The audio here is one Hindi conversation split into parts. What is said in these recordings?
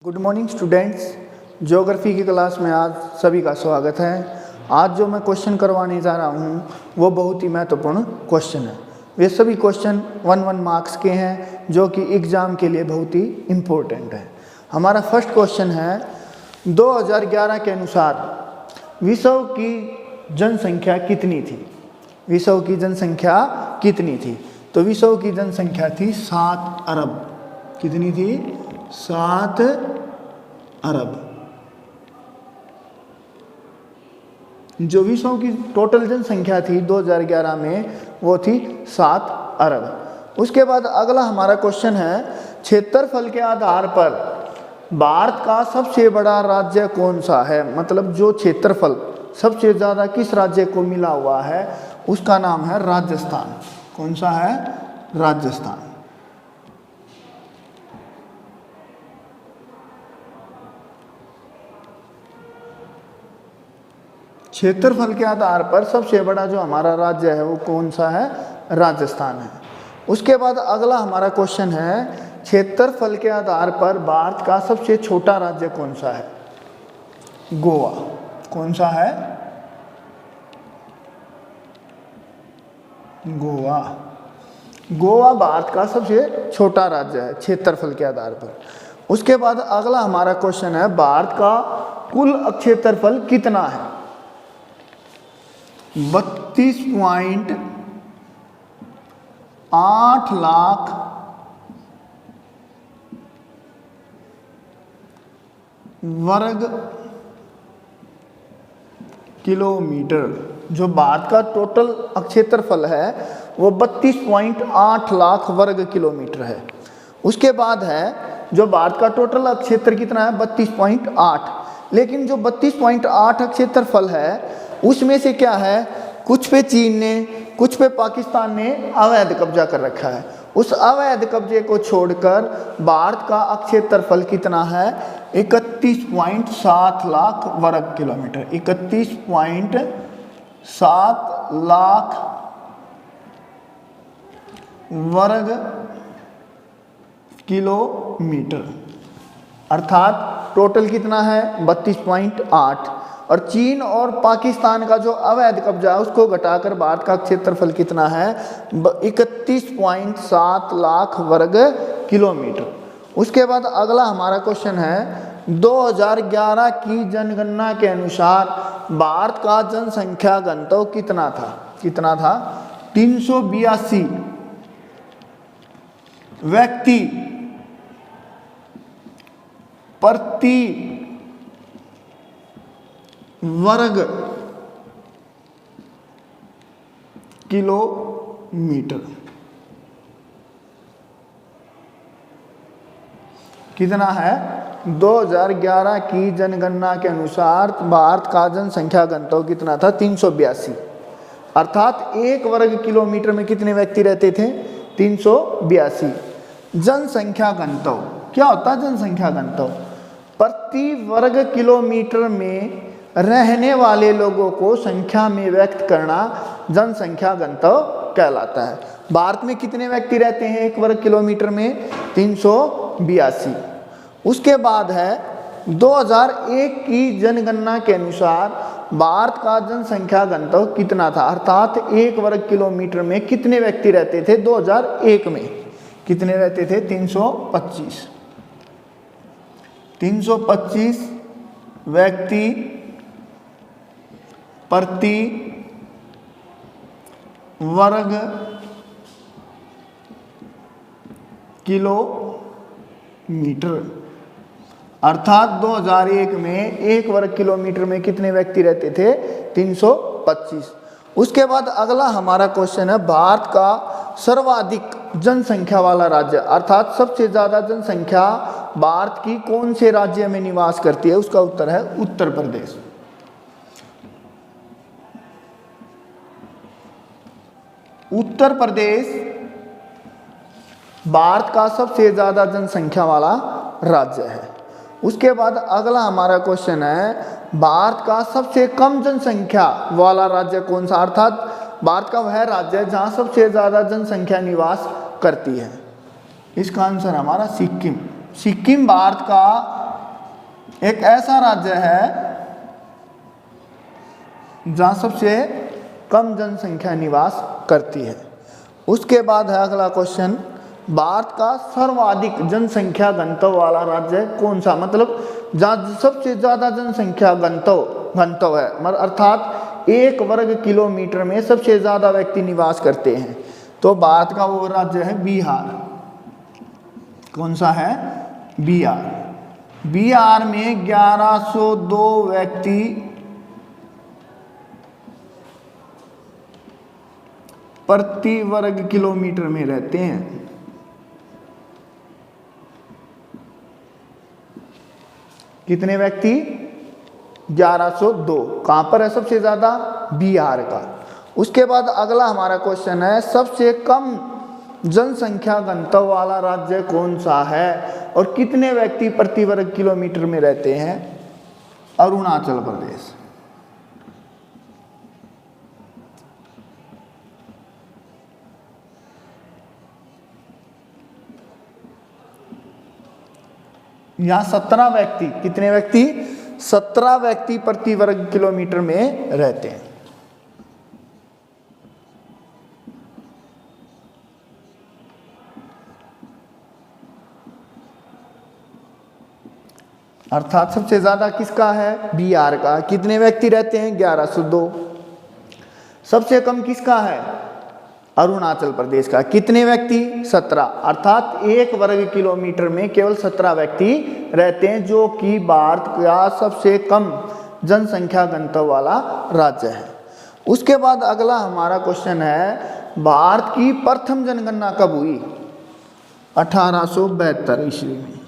Good morning students. ज्योग्राफी की क्लास में आज सभी का स्वागत है। आज जो मैं क्वेश्चन करवाने जा रहा हूँ वो बहुत ही महत्वपूर्ण क्वेश्चन है। वे सभी क्वेश्चन 1 मार्क्स के हैं जो कि एग्ज़ाम के लिए बहुत ही इम्पोर्टेंट है। हमारा फर्स्ट क्वेश्चन है 2011 के अनुसार विश्व की जनसंख्या कितनी थी? विश्व की जनसंख्या कितनी थी? तो विश्व की जनसंख्या थी 7 अरब। कितनी थी? 7 अरब। जो विश्व की टोटल जनसंख्या थी 2011 में वो थी 7 अरब। उसके बाद अगला हमारा क्वेश्चन है क्षेत्रफल के आधार पर भारत का सबसे बड़ा राज्य कौन सा है? मतलब जो क्षेत्रफल सबसे ज़्यादा किस राज्य को मिला हुआ है उसका नाम है राजस्थान। कौन सा है? राजस्थान। क्षेत्रफल के आधार पर सबसे बड़ा जो हमारा राज्य है वो कौन सा है? राजस्थान है। उसके बाद अगला हमारा क्वेश्चन है क्षेत्रफल के आधार पर भारत का सबसे छोटा राज्य कौन सा है? गोवा। कौन सा है? गोवा। गोवा भारत का सबसे छोटा राज्य है क्षेत्रफल के आधार पर। उसके बाद अगला हमारा क्वेश्चन है भारत का कुल क्षेत्रफल कितना है? 32.8 लाख वर्ग किलोमीटर। जो भारत का टोटल क्षेत्रफल है वो 32.8 लाख वर्ग किलोमीटर है। उसके बाद है जो भारत का टोटल क्षेत्र कितना है? 32.8। लेकिन जो 32.8 क्षेत्रफल है उसमें से क्या है, कुछ पे चीन ने, कुछ पे पाकिस्तान ने अवैध कब्जा कर रखा है। उस अवैध कब्जे को छोड़कर भारत का क्षेत्रफल कितना है? 31.7 लाख वर्ग किलोमीटर। 31.7 लाख वर्ग किलोमीटर। अर्थात टोटल कितना है? 32.8। और चीन और पाकिस्तान का जो अवैध कब्जा है उसको घटाकर भारत का क्षेत्रफल कितना है? 31.7 लाख वर्ग किलोमीटर। उसके बाद अगला हमारा क्वेश्चन है 2011 की जनगणना के अनुसार भारत का जनसंख्या घनत्व कितना था? कितना था? 382 व्यक्ति प्रति वर्ग किलोमीटर। कितना है? 2011 की जनगणना के अनुसार भारत का जनसंख्या घनत्व कितना था? 382। अर्थात 1 वर्ग किलोमीटर में कितने व्यक्ति रहते थे? 382। जनसंख्या घनत्व क्या होता है? जनसंख्या घनत्व प्रति वर्ग किलोमीटर में रहने वाले लोगों को संख्या में व्यक्त करना जनसंख्या घनत्व कहलाता है। भारत में कितने व्यक्ति रहते हैं 1 वर्ग किलोमीटर में? 382। उसके बाद है 2001 की जनगणना के अनुसार भारत का जनसंख्या घनत्व कितना था? अर्थात 1 वर्ग किलोमीटर में कितने व्यक्ति रहते थे 2001 में? कितने रहते थे? 325। 325 व्यक्ति प्रति वर्ग किलोमीटर। अर्थात 2001 में 1 वर्ग किलोमीटर में कितने व्यक्ति रहते थे? 325। उसके बाद अगला हमारा क्वेश्चन है भारत का सर्वाधिक जनसंख्या वाला राज्य, अर्थात सबसे ज़्यादा जनसंख्या भारत की कौन से राज्य में निवास करती है? उसका उत्तर है उत्तर प्रदेश। उत्तर प्रदेश भारत का सबसे ज़्यादा जनसंख्या वाला राज्य है। उसके बाद अगला हमारा क्वेश्चन है भारत का सबसे कम जनसंख्या वाला राज्य कौन सा? अर्थात भारत का वह राज्य है जहाँ सबसे ज़्यादा जनसंख्या निवास करती है। इसका आंसर हमारा सिक्किम। सिक्किम भारत का एक ऐसा राज्य है जहां सबसे कम जनसंख्या निवास करती है। उसके बाद है अगला क्वेश्चन, भारत का सर्वाधिक जनसंख्या घनत्व वाला राज्य कौन सा, मतलब जहाँ सबसे ज्यादा जनसंख्या घनत्व है, अर्थात 1 वर्ग किलोमीटर में सबसे ज्यादा व्यक्ति निवास करते हैं। तो भारत का वो राज्य है बिहार। कौन सा है? बिहार। बिहार में 1102 व्यक्ति प्रति वर्ग किलोमीटर में रहते हैं। कितने व्यक्ति? 1102। कहां पर है सबसे ज्यादा? बिहार का। उसके बाद अगला हमारा क्वेश्चन है, सबसे कम जनसंख्या घनत्व वाला राज्य कौन सा है और कितने व्यक्ति प्रति वर्ग किलोमीटर में रहते हैं? अरुणाचल प्रदेश। यहां 17 व्यक्ति, कितने व्यक्ति? 17 व्यक्ति प्रति वर्ग किलोमीटर में रहते हैं। अर्थात सबसे ज्यादा किसका है? बिहार का। कितने व्यक्ति रहते हैं? 1102। सबसे कम किसका है? अरुणाचल प्रदेश का। कितने व्यक्ति? 17। अर्थात 1 वर्ग किलोमीटर में केवल 17 व्यक्ति रहते हैं, जो कि भारत का सबसे कम जनसंख्या घनत्व वाला राज्य है। उसके बाद अगला हमारा क्वेश्चन है, भारत की प्रथम जनगणना कब हुई? 1872 ईस्वी में।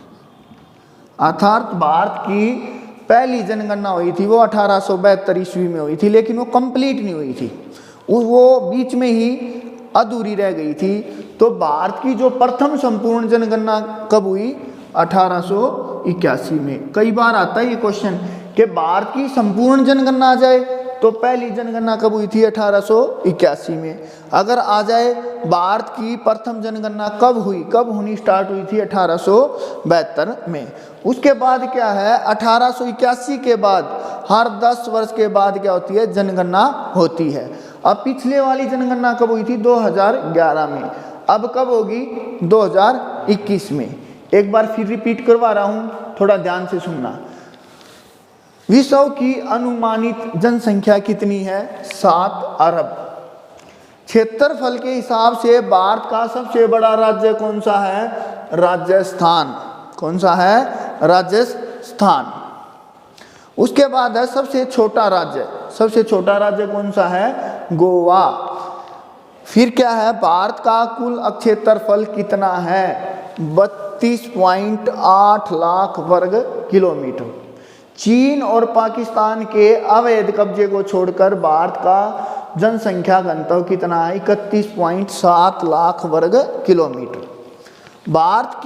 अर्थात भारत की पहली जनगणना हुई थी वो 1872 ईस्वी में हुई थी, लेकिन वो कंप्लीट नहीं हुई थी, वो बीच में ही अधूरी रह गई थी। तो भारत की जो प्रथम संपूर्ण जनगणना कब हुई? 1881 में। कई बार आता है ये क्वेश्चन कि भारत की संपूर्ण जनगणना आ जाए तो पहली जनगणना कब हुई थी? 1881 में। अगर आ जाए भारत की प्रथम जनगणना कब हुई, कब होनी स्टार्ट हुई थी? 1872 में। उसके बाद क्या है, 1881 के बाद हर 10 वर्ष के बाद क्या होती है? जनगणना होती है। अब पिछले वाली जनगणना कब हुई थी? 2011 में। अब कब होगी? 2021 में। एक बार फिर रिपीट करवा रहा हूं, थोड़ा ध्यान से सुनना। विश्व की अनुमानित जनसंख्या कितनी है? 7 अरब। क्षेत्रफल के हिसाब से भारत का सबसे बड़ा राज्य कौन सा है? राजस्थान। कौन सा है? राजस्थान। उसके बाद है सबसे छोटा राज्य। सबसे छोटा राज्य कौन सा है? गोवा। फिर क्या है, भारत का कुल क्षेत्रफल कितना है? 32.8 लाख वर्ग किलोमीटर। चीन और पाकिस्तान के अवैध कब्जे को छोड़कर भारत का जनसंख्या घनत्व कितना है? 31.7 लाख वर्ग किलोमीटर। भारत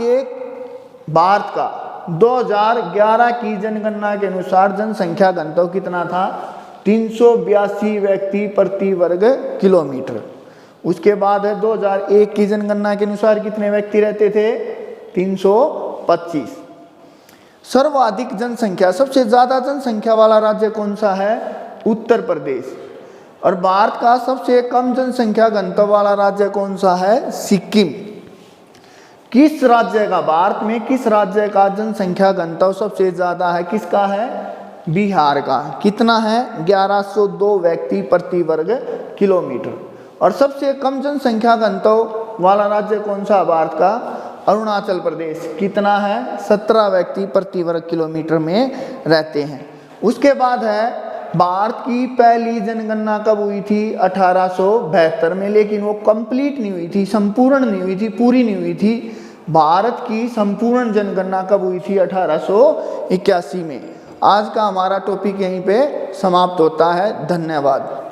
का 2011 की जनगणना के अनुसार जनसंख्या घनत्व कितना था? 382 व्यक्ति प्रति वर्ग किलोमीटर। उसके बाद है 2001 की जनगणना के अनुसार कितने व्यक्ति रहते थे? 325। सर्वाधिक जनसंख्या, सबसे ज्यादा जनसंख्या वाला राज्य कौन सा है? उत्तर प्रदेश। और भारत का सबसे कम जनसंख्या घनत्व वाला राज्य कौन सा है? सिक्किम। किस राज्य का, भारत में किस राज्य का जनसंख्या घनत्व सबसे ज्यादा है? किसका है? बिहार का। कितना है? 1102 व्यक्ति प्रति वर्ग किलोमीटर। और सबसे कम जनसंख्या घनत्व वाला राज्य कौन सा भारत का? अरुणाचल प्रदेश। कितना है? 17 व्यक्ति प्रति वर्ग किलोमीटर में रहते हैं। उसके बाद है भारत की पहली जनगणना कब हुई थी? 1872 में, लेकिन वो कंप्लीट नहीं हुई थी, संपूर्ण नहीं हुई थी, पूरी नहीं हुई थी। भारत की संपूर्ण जनगणना कब हुई थी? 1881 में। आज का हमारा टॉपिक यहीं पे समाप्त होता है। धन्यवाद।